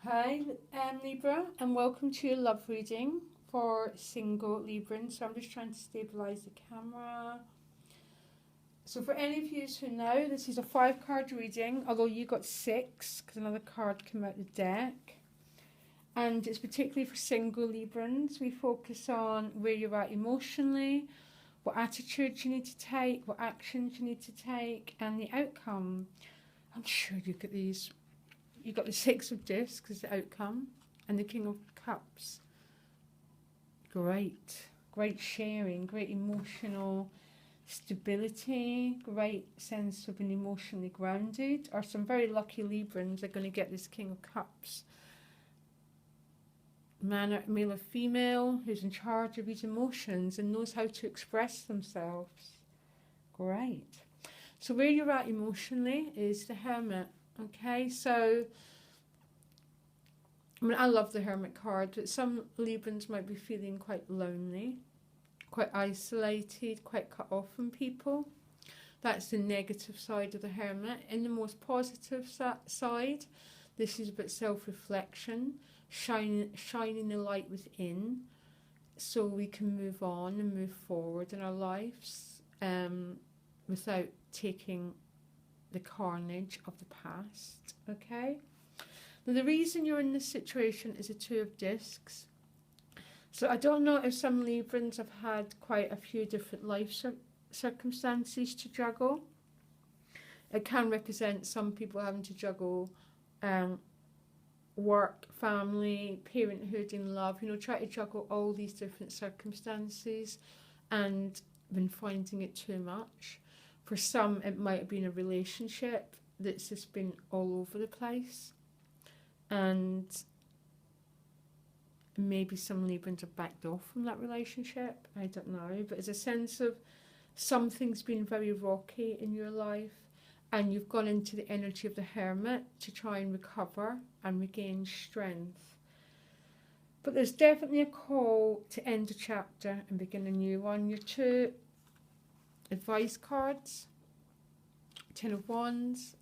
Hi, Libra, and welcome to your love reading for single Librans. So I'm just trying to stabilize the camera. So for any of you who know, this is a 5-card reading, although you got 6 because another card came out the deck. And it's particularly for single Librans. We focus on where you're at emotionally, what attitudes you need to take, what actions you need to take, and the outcome. I'm sure you get these. You got the 6 of Discs as the outcome, and the King of Cups. Great sharing, great emotional stability, great sense of being emotionally grounded. Or some very lucky Librans are going to get this King of Cups. Male or female, who's in charge of his emotions and knows how to express themselves. Great. So where you're at emotionally is the Hermit. Okay, so I love the Hermit card, but some Librans might be feeling quite lonely, quite isolated, quite cut off from people. That's the negative side of the Hermit. In the most positive side, this is about self-reflection, shining the light within, so we can move on and move forward in our lives without taking the carnage of the past. Okay, now the reason you're in this situation is a 2 of Discs. So I don't know if some Librans have had quite a few different life circumstances to juggle. It can represent some people having to juggle work, family, parenthood, and love. Try to juggle all these different circumstances and been finding it too much. For some, it might have been a relationship that's just been all over the place. And maybe some Librans have backed off from that relationship. I don't know. But it's a sense of something's been very rocky in your life, and you've gone into the energy of the Hermit to try and recover and regain strength. But there's definitely a call to end a chapter and begin a new one. Your 2 advice cards, 10 of Wands,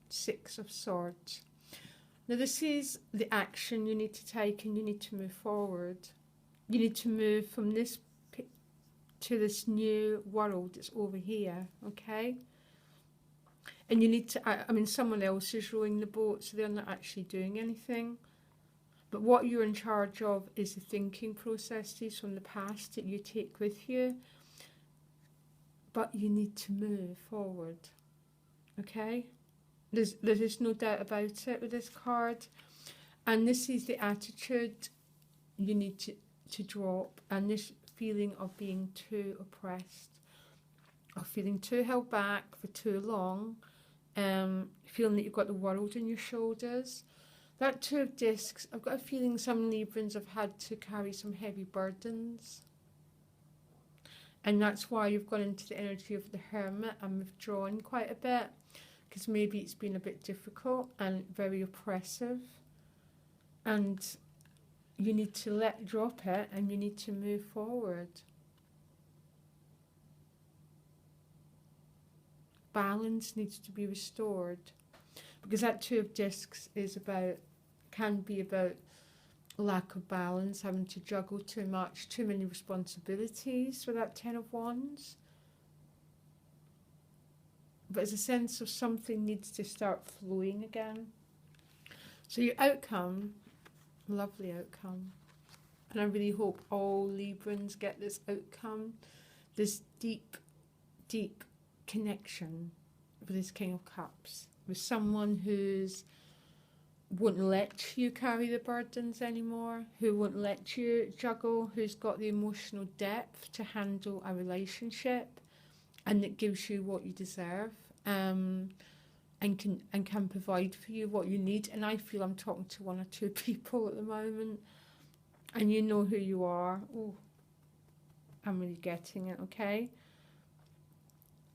6 of Swords. Now this is the action you need to take, and you need to move forward. You need to move from this to this new world that's over here, okay? And you need to, someone else is rowing the boat, so they're not actually doing anything. But what you're in charge of is the thinking processes from the past that you take with you. But you need to move forward, okay? There's no doubt about it with this card. And this is the attitude you need to drop. And this feeling of being too oppressed, or feeling too held back for too long, feeling that you've got the world on your shoulders. That 2 of Discs, I've got a feeling some Librans have had to carry some heavy burdens. And that's why you've gone into the energy of the Hermit and withdrawn quite a bit, because maybe it's been a bit difficult and very oppressive. And you need to drop it, and you need to move forward. Balance needs to be restored, because that 2 of Discs can be about lack of balance, having to juggle too much, too many responsibilities for that 10 of Wands. But it's a sense of something needs to start flowing again. So your outcome, lovely outcome. And I really hope all Librans get this outcome, this deep, deep connection with this King of Cups, with someone who's won't let you carry the burdens anymore, who won't let you juggle, who's got the emotional depth to handle a relationship, and that gives you what you deserve, and can provide for you what you need. And I feel I'm talking to 1 or 2 people at the moment, and you know who you are. Oh, I'm really getting it, okay?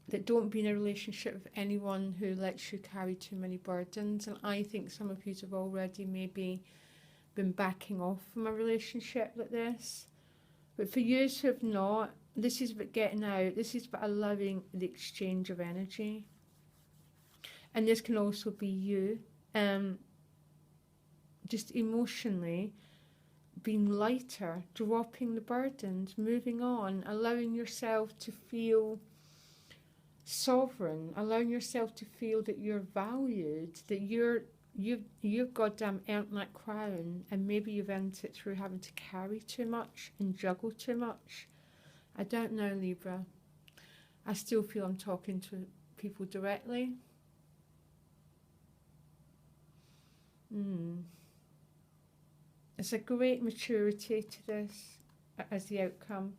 That don't be in a relationship with anyone who lets you carry too many burdens. And I think some of you have already maybe been backing off from a relationship like this. But for you who have not, this is about getting out. This is about allowing the exchange of energy. And this can also be you just emotionally being lighter, dropping the burdens, moving on, allowing yourself to feel sovereign, allowing yourself to feel that you're valued, that you've goddamn earned that crown, and maybe you've earned it through having to carry too much and juggle too much. I don't know, Libra. I still feel I'm talking to people directly. It's a great maturity to this as the outcome.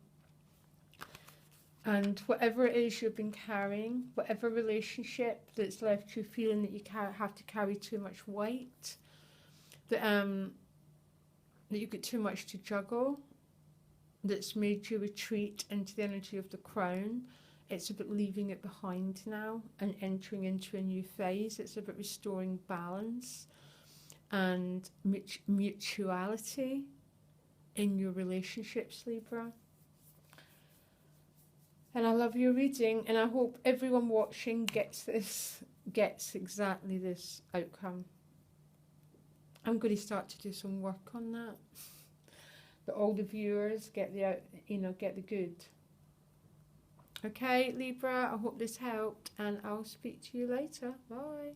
And whatever it is you've been carrying, whatever relationship that's left you feeling that you have to carry too much weight, that you've got too much to juggle, that's made you retreat into the energy of the crown, it's about leaving it behind now and entering into a new phase. It's about restoring balance and mutuality in your relationships, Libra. And I love your reading, and I hope everyone watching gets exactly this outcome. I'm going to start to do some work on that. That all the viewers get the good. Okay, Libra, I hope this helped, and I'll speak to you later. Bye.